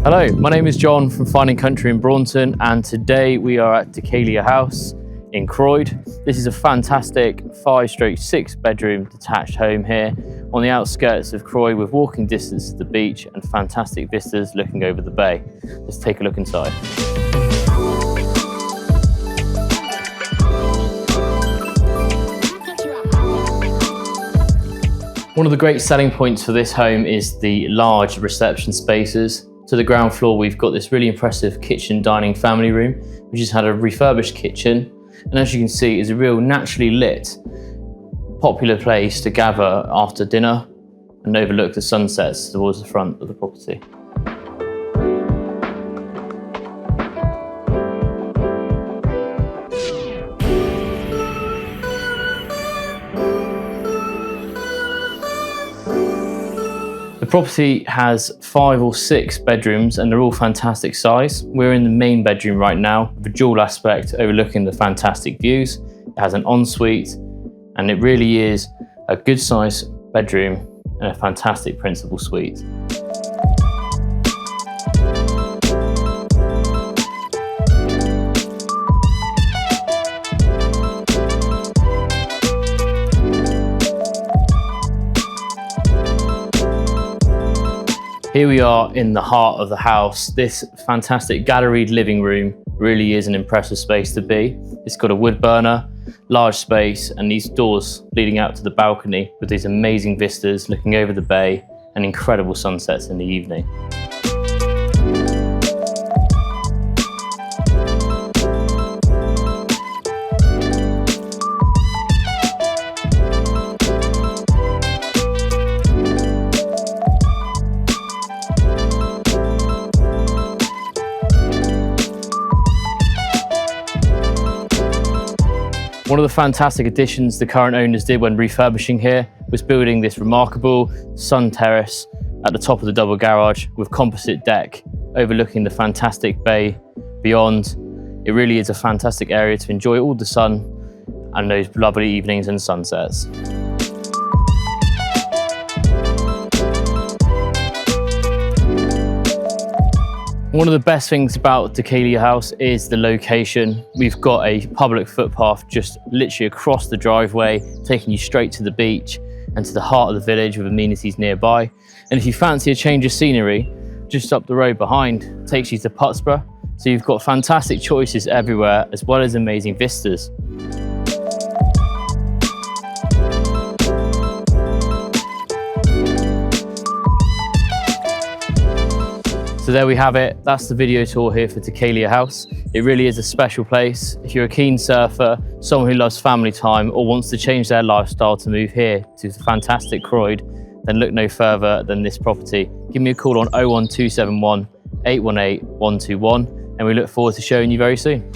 Hello, my name is John from Finding Country in Braunton, and today we are at Dhekelia House in Croyde. This is a fantastic 5/6 bedroom detached home here on the outskirts of Croyde with walking distance to the beach and fantastic vistas looking over the bay. Let's take a look inside. One of the great selling points for this home is the large reception spaces. To the ground floor, we've got this really impressive kitchen dining family room, which has had a refurbished kitchen. And as you can see, is a real naturally lit, popular place to gather after dinner and overlook the sunsets towards the front of the property. The property has 5 or 6 bedrooms and they're all fantastic size. We're in the main bedroom right now with a dual aspect overlooking the fantastic views. It has an ensuite and it really is a good size bedroom and a fantastic principal suite. Here we are in the heart of the house. This fantastic galleried living room really is an impressive space to be. It's got a wood burner, large space, and these doors leading out to the balcony with these amazing vistas looking over the bay and incredible sunsets in the evening. One of the fantastic additions the current owners did when refurbishing here was building this remarkable sun terrace at the top of the double garage with composite deck overlooking the fantastic bay beyond. It really is a fantastic area to enjoy all the sun and those lovely evenings and sunsets. One of the best things about Dhekelia House is the location. We've got a public footpath just literally across the driveway, taking you straight to the beach and to the heart of the village with amenities nearby. And if you fancy a change of scenery, just up the road behind takes you to Putsborough. So you've got fantastic choices everywhere, as well as amazing vistas. So there we have it. That's the video tour here for Dhekelia House. It really is a special place. If you're a keen surfer, someone who loves family time, or wants to change their lifestyle to move here to the fantastic Croyde, then look no further than this property. Give me a call on 01271 818 121, and we look forward to showing you very soon.